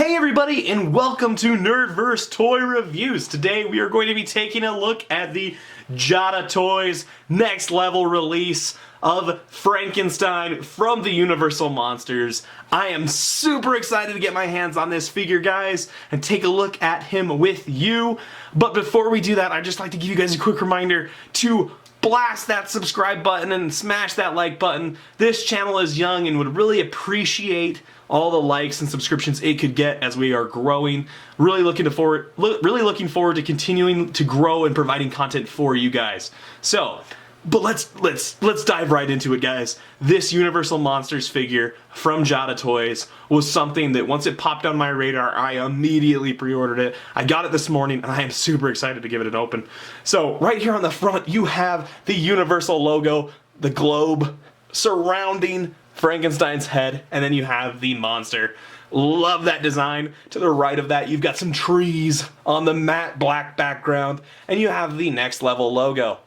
Hey everybody, and welcome to Nerdverse Toy Reviews. Today we are going to be taking a look at the Jada Toys Next Level release of Frankenstein from the Universal Monsters. I am super excited to get my hands on this figure, guys, and take a look at him with you. But before we do that, I'd just like to give you guys a quick reminder to blast that subscribe button and smash that like button. This channel is young and would really appreciate all the likes and subscriptions it could get as we are growing. Really looking forward to continuing to grow and providing content for you guys. So, but let's dive right into it, guys. This Universal Monsters figure from Jada Toys was something that once it popped on my radar, I immediately pre-ordered it. I got it this morning and I am super excited to give it an open. So right here on the front, you have the Universal logo, the globe surrounding Frankenstein's head, and then you have the monster. Love that design. To the right of that, you've got some trees on the matte black background, and you have the Next Level logo.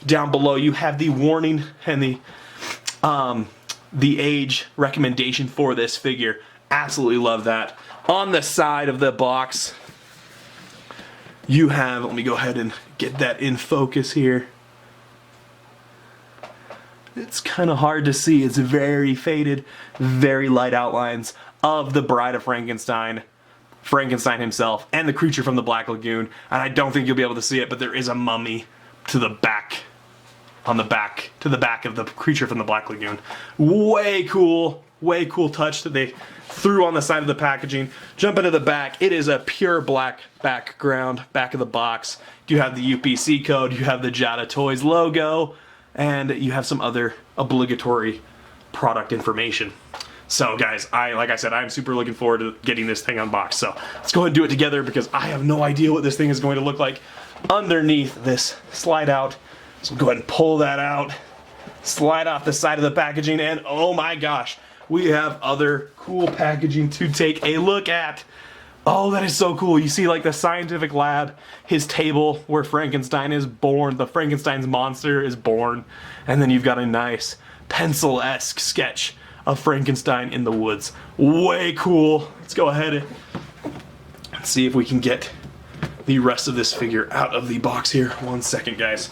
Down below, you have the warning and the age recommendation for this figure. Absolutely love that. On the side of the box, you have, let me go ahead and get that in focus here. It's kind of hard to see. It's very faded, very light outlines of the Bride of Frankenstein, Frankenstein himself, and the creature from the Black Lagoon. And I don't think you'll be able to see it, but there is a mummy to the back, to the back of the creature from the Black Lagoon. Way cool touch that they threw on the side of the packaging. Jump into the back. It is a pure black background, back of the box. You have the UPC code, you have the Jada Toys logo, and you have some other obligatory product information. So guys, like I said, I'm super looking forward to getting this thing unboxed. So let's go ahead and do it together because I have no idea what this thing is going to look like underneath this slide out. So go ahead and pull that out, slide off the side of the packaging, and oh my gosh, we have other cool packaging to take a look at. Oh, that is so cool. You see like the scientific lab, his table where Frankenstein is born, the Frankenstein's monster is born, and then you've got a nice pencil-esque sketch of Frankenstein in the woods. Way cool. Let's go ahead and see if we can get the rest of this figure out of the box here. 1 second, guys.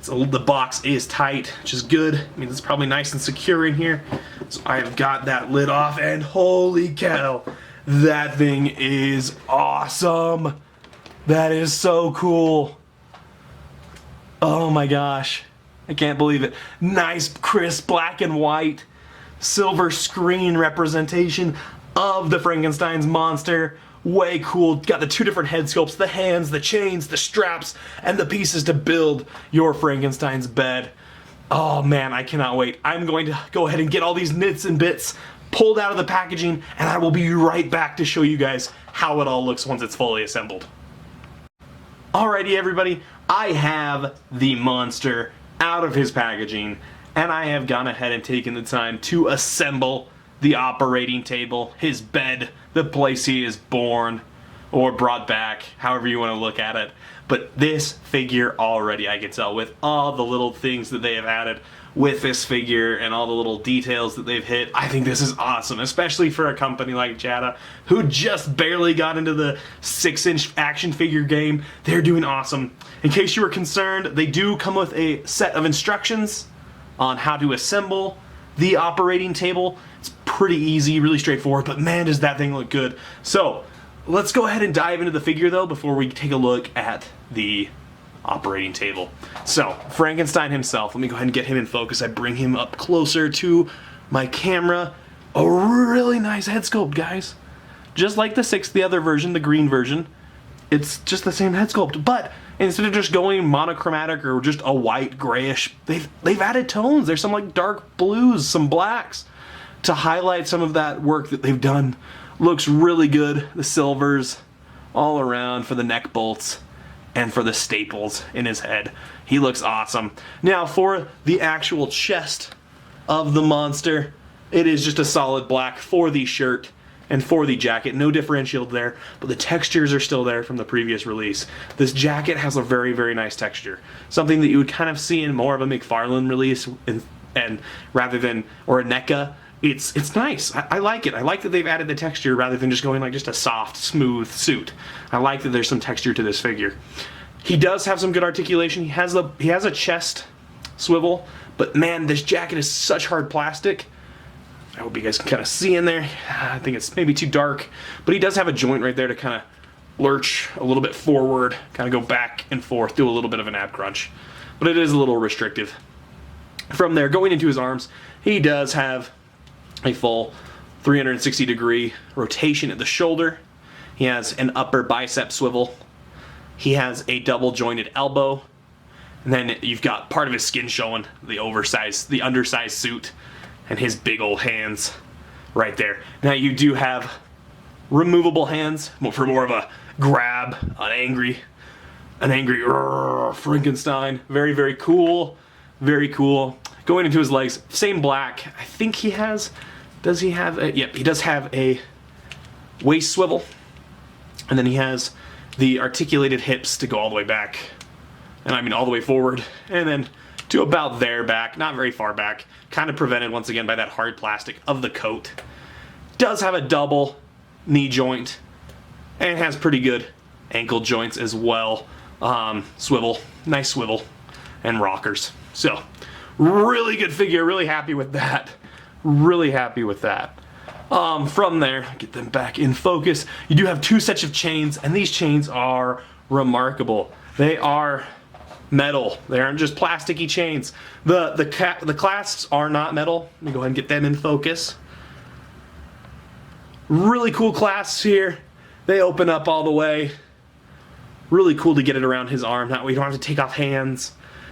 So the box is tight, which is good. I mean, it's probably nice and secure in here. So I've got that lid off, and holy cow, that thing is awesome. That is so cool. Oh my gosh, I can't believe it. Nice, crisp, black and white, silver screen representation of the Frankenstein's monster. Way cool. Got the two different head sculpts, the hands, the chains, the straps, and the pieces to build your Frankenstein's bed. Oh man, I cannot wait. I'm going to go ahead and get all these nits and bits pulled out of the packaging, and I will be right back to show you guys how it all looks once it's fully assembled. Alrighty everybody, I have the monster out of his packaging, and I have gone ahead and taken the time to assemble the operating table, his bed, the place he is born or brought back, however you want to look at it. But this figure already, I can tell with all the little things that they have added with this figure and all the little details that they've hit, I think this is awesome, especially for a company like Jada who just barely got into the 6-inch action figure game. They're doing awesome. In case you were concerned, they do come with a set of instructions on how to assemble the operating table. It's pretty easy, really straightforward, but man, does that thing look good. So let's go ahead and dive into the figure though before we take a look at the operating table. So Frankenstein himself, let me go ahead and get him in focus. I bring him up closer to my camera. A really nice head sculpt, guys. Just like the other version, the green version, it's just the same head sculpt, but instead of just going monochromatic or just a white grayish, they've added tones. There's some like dark blues, some blacks to highlight some of that work that they've done. Looks really good. The silvers all around for the neck bolts and for the staples in his head. He looks awesome. Now for the actual chest of the monster, it is just a solid black for the shirt and for the jacket. No differential there, but the textures are still there from the previous release. This jacket has a very, very nice texture. Something that you would kind of see in more of a McFarlane release, and rather than, or a NECA, it's nice. I like it. I like that they've added the texture rather than just going like just a soft, smooth suit. I like that there's some texture to this figure. He does have some good articulation. He has a chest swivel, but man, this jacket is such hard plastic. I hope you guys can kind of see in there. I think it's maybe too dark, but he does have a joint right there to kind of lurch a little bit forward, kind of go back and forth, do a little bit of an ab crunch, but it is a little restrictive. From there, going into his arms, he does have a full 360-degree rotation at the shoulder. He has an upper bicep swivel. He has a double jointed elbow. And then you've got part of his skin showing, the undersized suit, and his big old hands right there. Now you do have removable hands for more of a grab, an angry Frankenstein. Very, very cool. Very cool. Going into his legs, same black. I think he has, does he have a, yep, he does have a waist swivel. And then he has the articulated hips to go all the way back. And I mean all the way forward. And then to about there back, not very far back. Kind of prevented once again by that hard plastic of the coat. Does have a double knee joint. And has pretty good ankle joints as well. Swivel, nice swivel, and rockers. So, really good figure, really happy with that. Really happy with that. From there, get them back in focus. You do have two sets of chains, and these chains are remarkable. They are metal. They aren't just plasticky chains. The clasps are not metal. Let me go ahead and get them in focus. Really cool clasps here. They open up all the way. Really cool to get it around his arm. That way you don't have to take off hands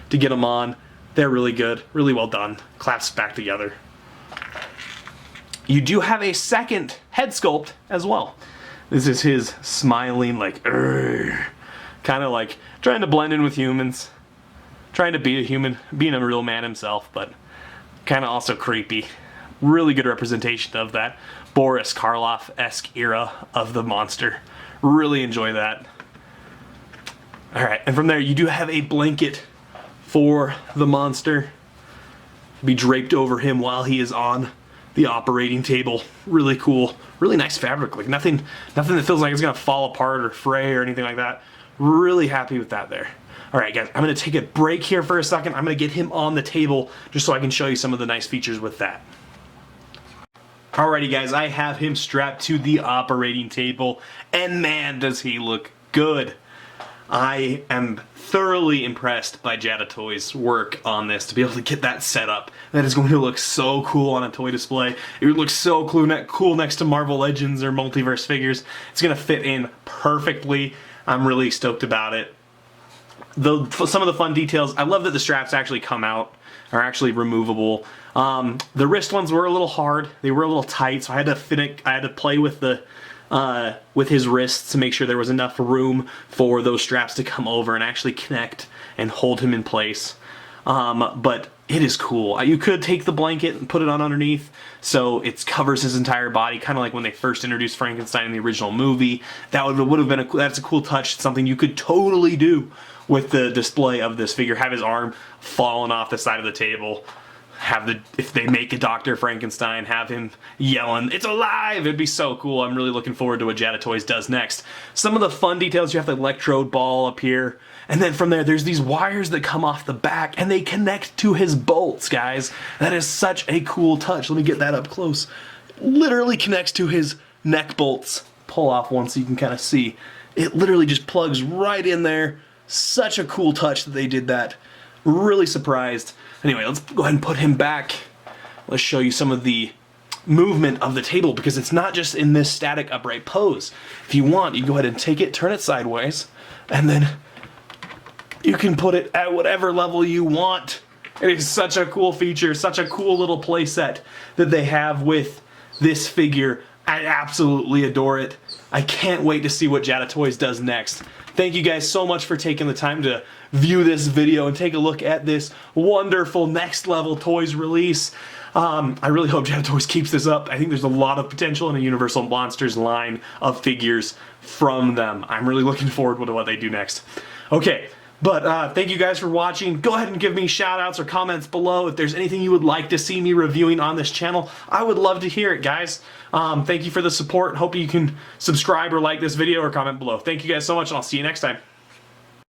to get them on. They're really good. Really well done. Clasps back together. You do have a second head sculpt as well. This is his smiling, like, kind of like trying to blend in with humans. Trying to be a human, being a real man himself, but kind of also creepy. Really good representation of that Boris Karloff-esque era of the monster. Really enjoy that. Alright, and from there you do have a blanket for the monster. Be draped over him while he is on the operating table. Really cool. Really nice fabric. Like nothing that feels like it's gonna fall apart or fray or anything like that. Really happy with that there. Alright guys, I'm gonna take a break here for a second. I'm gonna get him on the table just so I can show you some of the nice features with that. Alrighty guys, I have him strapped to the operating table, and man does he look good. I am thoroughly impressed by Jada Toys' work on this to be able to get that set up. That is going to look so cool on a toy display. It would look so cool next to Marvel Legends or Multiverse figures. It's going to fit in perfectly. I'm really stoked about it. Some of the fun details, I love that the straps actually come out, are actually removable. The wrist ones were a little hard. They were a little tight, so I had to play with his wrists to make sure there was enough room for those straps to come over and actually connect and hold him in place. But it is cool. You could take the blanket and put it on underneath so it covers his entire body, kind of like when they first introduced Frankenstein in the original movie. That would have been that's a cool touch. It's something you could totally do with the display of this figure. Have his arm falling off the side of the table. If they make a Dr. Frankenstein, have him yelling, "It's alive!" It'd be so cool. I'm really looking forward to what Jada Toys does next. Some of the fun details, you have the electrode ball up here, and then from there's these wires that come off the back, and they connect to his bolts, guys. That is such a cool touch. Let me get that up close. Literally connects to his neck bolts. Pull off one so you can kind of see. It literally just plugs right in there. Such a cool touch that they did that. Really surprised. Anyway, let's go ahead and put him back. Let's show you some of the movement of the table, because it's not just in this static upright pose. If you want, you can go ahead and take it, turn it sideways, and then you can put it at whatever level you want. It is such a cool feature, such a cool little play set that they have with this figure. I absolutely adore it. I can't wait to see what Jada Toys does next. Thank you guys so much for taking the time to view this video and take a look at this wonderful Next Level Toys release. I really hope Jada Toys keeps this up. I think there's a lot of potential in a Universal Monsters line of figures from them. I'm really looking forward to what they do next. Okay, But thank you guys for watching. Go ahead and give me shout outs or comments below if there's anything you would like to see me reviewing on this channel. I would love to hear it, guys. Thank you for the support. Hope you can subscribe or like this video or comment below. Thank you guys so much, and I'll see you next time.